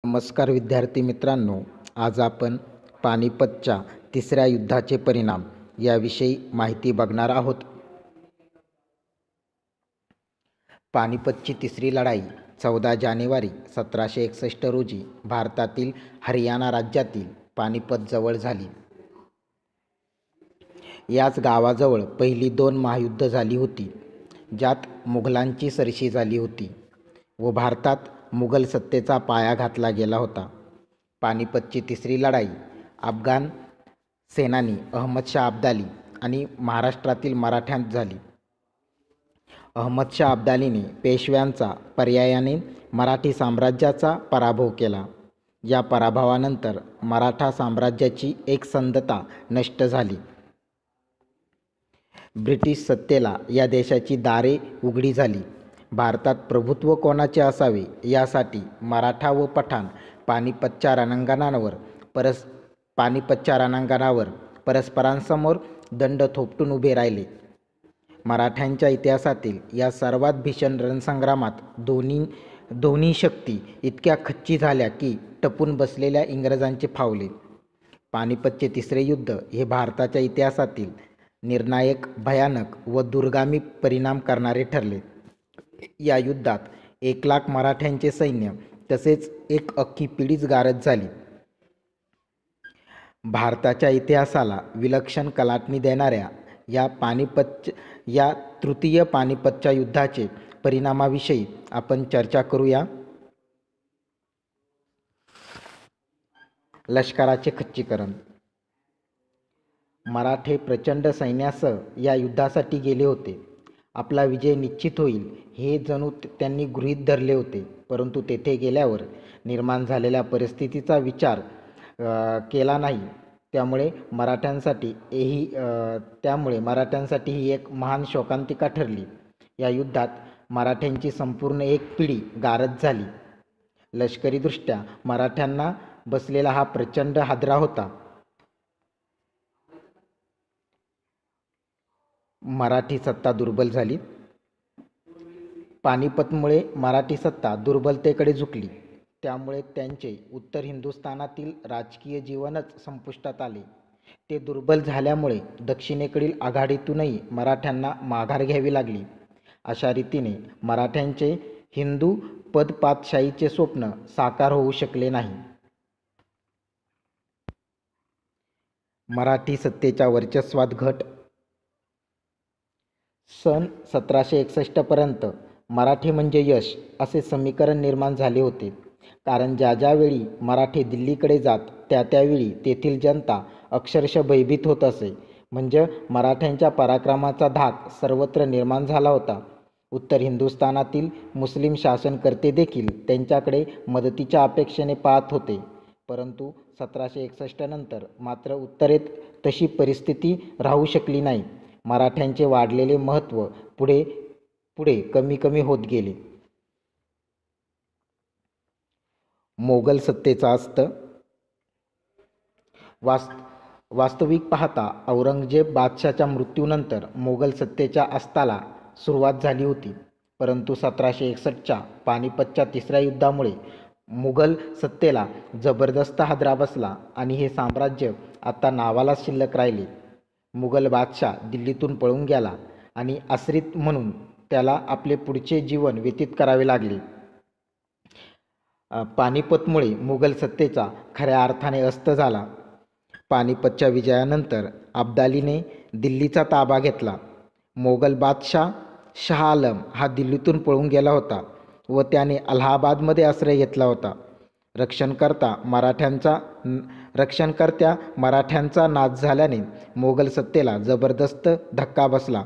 नमस्कार विद्यार्थी मित्रांनो, आज आपण पानिपतच्या तिसऱ्या युद्धाचे परिणाम याविषयी माहिती बघणार आहोत. पानिपतची तिसरी लढाई 14 जानेवारी 1761 रोजी भारतातील हरियाणा राज्यातील पानिपत जवळ झाली. याच गावाजवळ पहिली 2 महायुद्ध झाली होती, ज्यात मुघलांची सरशी झाली होती व भारतात मुघल सत्तेचा पाया घातला गेला होता. पानिपतची तिसरी लढाई अफगाण सेनानी अहमदशाह अब्दाली आणि महाराष्ट्रातील मराठ्यांत झाली. अहमदशाह अब्दालीने पेशव्यांचा पर्यायाने मराठी साम्राज्याचा पराभव केला. या पराभवानंतर मराठा साम्राज्याची एकसंधता नष्ट झाली. ब्रिटिश सत्तेला या देशाची दारे उघडी झाली. भारतात प्रभुत्व कोणाचे असावे यासाठी मराठा व पठाण पानिपतच्या रणांगणावर परस्परांसमोर दंड थोपटून उभे राहिले. मराठ्यांच्या इतिहासातील या सर्वात भीषण रणसंग्रामात दोन्ही शक्ती इतक्या खच्ची झाल्या की टपून बसलेल्या इंग्रजांचे फावले. पानिपतचे तिसरे युद्ध हे भारताच्या इतिहासातील निर्णायक, भयानक व दूरगामी परिणाम करणारे ठरले. या युद्धात 1,00,000 मराठ्यांचे सैन्य तसेच एक अख्खी पिढीच गारद झाली. भारताच्या इतिहासाला विलक्षण कलाटणी देणाऱ्या या तृतीय पानिपतच्या युद्धाचे परिणामाविषयी आपण चर्चा करूया. लष्कराचे खच्चीकरण. मराठे प्रचंड सैन्यासह या युद्धासाठी गेले होते. आपला विजय निश्चित होईल हे जणू त्यांनी गृहीत धरले होते. परंतु तेथे गेल्यावर निर्माण झालेल्या परिस्थितीचा विचार केला नाही. त्यामुळे मराठ्यांसाठी ही एक महान शोकांतिका ठरली. या युद्धात मराठ्यांची संपूर्ण एक पिढी गारद झाली. लष्करीदृष्ट्या मराठ्यांना बसलेला हा प्रचंड हादरा होता. मराठी सत्ता दुर्बल झाली. पानिपतमुळे मराठी सत्ता दुर्बलतेकडे झुकली. त्यामुळे त्यांचे उत्तर हिंदुस्थानातील राजकीय जीवनच संपुष्टात आले. ते दुर्बल झाल्यामुळे दक्षिणेकडील आघाडीतूनही मराठ्यांना माघार घ्यावी लागली. अशा रीतीने मराठ्यांचे हिंदू पदपातशाहीचे स्वप्न साकार होऊ शकले नाही. मराठी सत्तेच्या वर्चस्वात घट. सन 1761 पर्यंत मराठी म्हणजे यश असे समीकरण निर्माण झाले होते. कारण ज्या वेळी मराठी दिल्लीकडे जात त्यावेळी तेथील जनता अक्षरशः भयभीत होत असे. म्हणजे मराठ्यांच्या पराक्रमाचा धाक सर्वत्र निर्माण झाला होता. उत्तर हिंदुस्थानातील मुस्लिम शासनकर्ते देखील त्यांच्याकडे मदतीच्या अपेक्षेने पाहत होते. परंतु 1761 नंतर मात्र उत्तरेत तशी परिस्थिती राहू शकली नाही. मराठ्यांचे वाढलेले महत्त्व पुढे कमी होत गेले. मोगल सत्तेचा अस्त. वास्तविक पाहता औरंगजेब बादशाच्या मृत्यूनंतर मोगल सत्तेच्या अस्ताला सुरुवात झाली होती. परंतु 1761च्या पानिपतच्या तिसऱ्या युद्धामुळे मुघल सत्तेला जबरदस्त हादरा बसला आणि हे साम्राज्य आता नावालाच शिल्लक राहिले. मुघल बादशाह दिल्लीतून पळून गेला आणि आश्रित म्हणून त्याला आपले पुढचे जीवन व्यतीत करावे लागले. पानिपतमुळे मुघल सत्तेचा खऱ्या अर्थाने अस्त झाला. पानिपतच्या विजयानंतर अब्दालीने दिल्लीचा ताबा घेतला. मोगल बादशाह शाह आलम हा दिल्लीतून पळून गेला होता व त्याने अलाहाबादमध्ये आश्रय घेतला होता. रक्षणकर्त्या मराठ्यांचा नाश झाल्याने मोगल सत्तेला जबरदस्त धक्का बसला.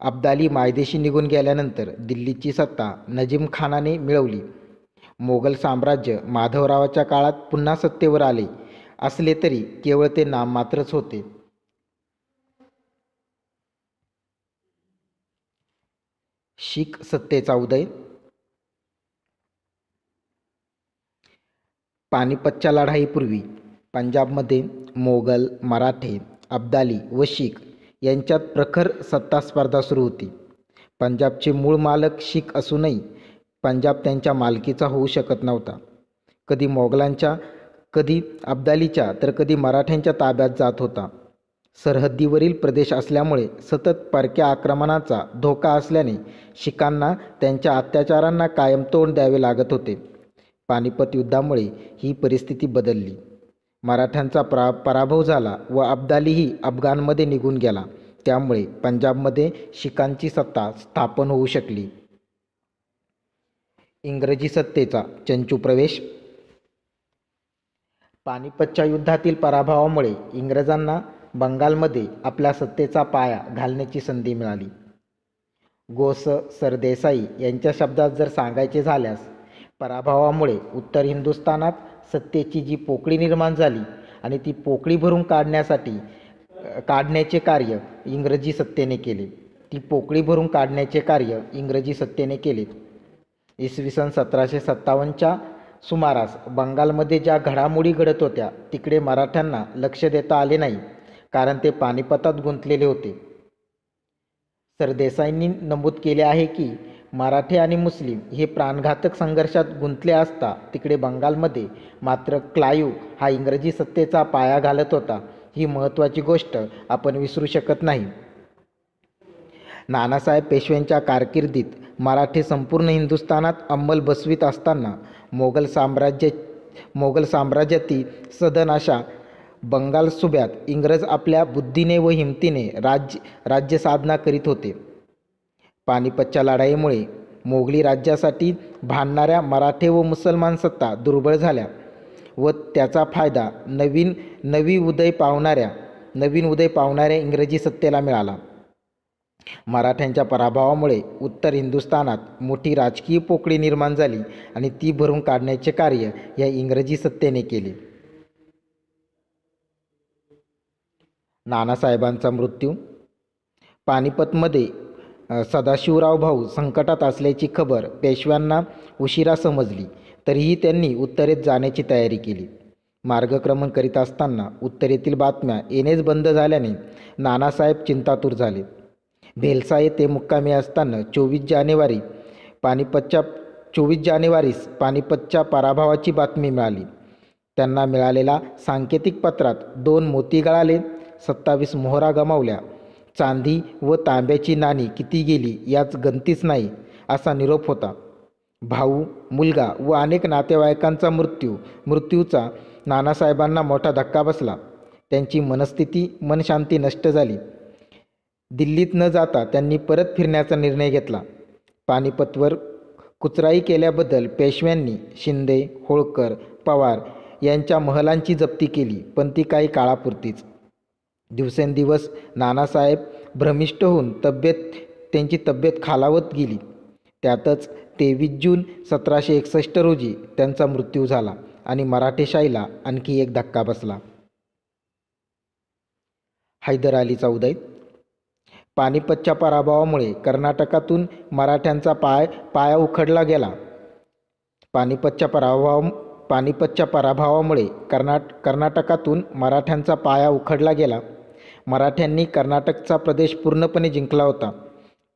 अब्दाली मायदेशी निघून गेल्यानंतर दिल्लीची सत्ता नजीम खानाने मिळवली. मोगल साम्राज्य माधवरावाच्या काळात पुन्हा सत्तेवर आले असले तरी केवळ ते नाममात्रच होते. शीख सत्तेचा उदय. पानिपतच्या लढाईपूर्वी पंजाबमध्ये मोगल, मराठे, अब्दाली व शीख यांच्यात प्रखर सत्ता स्पर्धा सुरू होती. पंजाबचे मूळ मालक शीख असूनही पंजाब त्यांच्या मालकीचा होऊ शकत नव्हता. कधी मोगलांच्या, कधी अब्दालीच्या तर कधी मराठ्यांच्या ताब्यात जात होता. सरहद्दीवरील प्रदेश असल्यामुळे सतत परक्या आक्रमणाचा धोका असल्याने शीखांना त्यांच्या अत्याचारांना कायम तोंड द्यावे लागत होते. पानिपत युद्धामुळे ही परिस्थिती बदलली. मराठ्यांचा पराभव झाला व अब्दालीही अफगाणमध्ये निघून गेला. त्यामुळे पंजाबमध्ये शीखांची सत्ता स्थापन होऊ शकली. इंग्रजी सत्तेचा चंचू प्रवेश. पानिपतच्या युद्धातील पराभवामुळे इंग्रजांना बंगालमध्ये आपल्या सत्तेचा पाया घालण्याची संधी मिळाली. गो. स. सरदेसाई यांच्या शब्दात जर सांगायचे झाल्यास, पराभवामुळे उत्तर हिंदुस्थानात सत्तेची जी पोकळी निर्माण झाली आणि ती पोकळी भरून काढण्याचे कार्य इंग्रजी सत्तेने केले. इसवी सन 1757च्या सुमारास बंगालमध्ये ज्या घडामोडी घडत होत्या तिकडे मराठ्यांना लक्ष देता आले नाही, कारण ते पानिपतात गुंतलेले होते. सरदेसाईंनी नमूद केले आहे की मराठे आणि मुस्लिम हे प्राणघातक संघर्षात गुंतले असता तिकडे बंगालमध्ये मात्र क्लाईव्ह हा इंग्रजी सत्तेचा पाया घालत होता. ही महत्त्वाची गोष्ट आपण विसरू शकत नाही. नानासाहेब पेशव्यांच्या कारकिर्दीत मराठे संपूर्ण हिंदुस्थानात अंमल बसवीत असताना मोगल साम्राज्यातील सधन अशा बंगाल सुभ्यात इंग्रज आपल्या बुद्धीने व हिमतीने राज्य साधना करीत होते. पानिपतच्या लढाईमुळे मोगली राज्यासाठी भांडणाऱ्या मराठे व मुसलमान सत्ता दुर्बळ झाल्या व त्याचा फायदा नवीन उदय पावणाऱ्या इंग्रजी सत्तेला मिळाला. मराठ्यांच्या पराभवामुळे उत्तर हिंदुस्थानात मोठी राजकीय पोकळी निर्माण झाली आणि ती भरून काढण्याचे कार्य या इंग्रजी सत्तेने केले. नानासाहेबांचा मृत्यू. पानिपतमध्ये सदाशिवराव भाऊ संकटात असल्याची खबर पेशव्यांना उशिरा समजली, तरीही त्यांनी उत्तरेत जाण्याची तयारी केली. मार्गक्रमण करीत असताना उत्तरेतील बातम्या येणेच बंद झाल्याने नानासाहेब चिंतातूर झाले. भेलसा येथे मुक्कामी असताना 24 जानेवारीस पानिपतच्या पराभवाची बातमी मिळाली. त्यांना मिळालेल्या सांकेतिक पत्रात 2 मोती गळाले, 27 मोहरा गमावल्या, चांदी व तांब्याची नाणी किती गेली याच गणतीच नाही असा निरोप होता. भाऊ, मुलगा व अनेक नातेवाईकांचा मृत्यूचा नानासाहेबांना मोठा धक्का बसला. त्यांची मनशांती नष्ट झाली. दिल्लीत न जाता त्यांनी परत फिरण्याचा निर्णय घेतला. पानिपतवर कुचराई केल्याबद्दल पेशव्यांनी शिंदे, होळकर, पवार यांच्या महालांची जप्ती केली, पण ती काही काळापुरतीच. दिवसेंदिवस नानासाहेब भ्रमिष्ट होऊन त्यांची तब्येत खालावत गेली. त्यातच 23 जून 1761 रोजी त्यांचा मृत्यू झाला आणि मराठेशाहीला आणखी एक धक्का बसला. हैदर अलीचा उदय. पानिपतच्या पराभवामुळे कर्नाटकातून मराठ्यांचा पाया उखडला गेला. पानिपतच्या पराभवामुळे कर्नाटकातून मराठ्यांचा पाया उखडला गेला. मराठ्यांनी कर्नाटकचा प्रदेश पूर्णपणे जिंकला होता.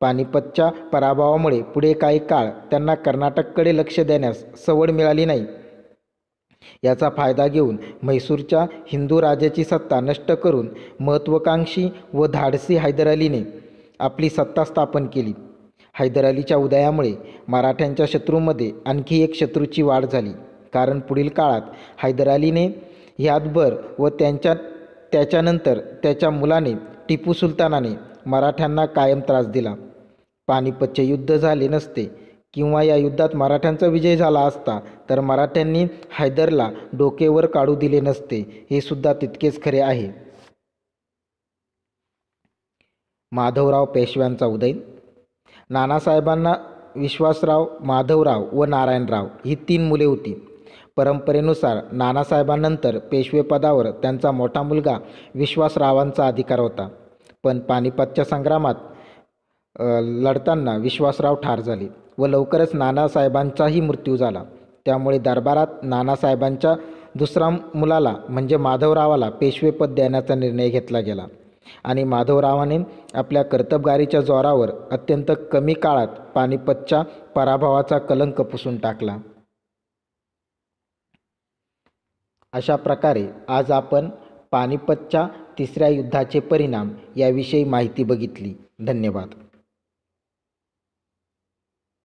पानिपतच्या पराभवामुळे पुढे काही काळ त्यांना कर्नाटककडे लक्ष देण्यास सवड मिळाली नाही. याचा फायदा घेऊन म्हैसूरच्या हिंदू राजाची सत्ता नष्ट करून महत्त्वाकांक्षी व धाडसी हैदर अलीने आपली सत्ता स्थापन केली. हैदर अलीच्या उदयामुळे मराठ्यांच्या शत्रूंमध्ये आणखी एक शत्रूची वाढ झाली, कारण पुढील काळात हैदर अलीने ह्यातभर व त्याच्यानंतर त्याच्या मुलाने टिपू सुलतानाने मराठ्यांना कायम त्रास दिला. पानिपतचे युद्ध झाले नसते किंवा या युद्धात मराठ्यांचा विजय झाला असता तर मराठ्यांनी हैदरला डोकेवर काढू दिले नसते, हे सुद्धा तितकेच खरे आहे. माधवराव पेशव्यांचा उदय. नानासाहेबांना विश्वासराव, माधवराव व नारायणराव ही 3 मुले होती. परंपरेनुसार नानासाहेबांनंतर पेशवेपदावर त्यांचा मोठा मुलगा विश्वासरावांचा अधिकार होता, पण पानिपतच्या संग्रामात लढताना विश्वासराव ठार झाले व लवकरच नानासाहेबांचाही मृत्यू झाला. त्यामुळे दरबारात नानासाहेबांच्या दुसऱ्या मुलाला म्हणजे माधवरावाला पेशवेपद देण्याचा निर्णय घेतला गेला आणि माधवरावाने आपल्या कर्तबगारीच्या जोरावर अत्यंत कमी काळात पानिपतच्या पराभवाचा कलंक पुसून टाकला. अशा प्रकारे आज आपण पानिपतच्या तिसऱ्या युद्धाचे परिणाम याविषयी माहिती बघितली. धन्यवाद.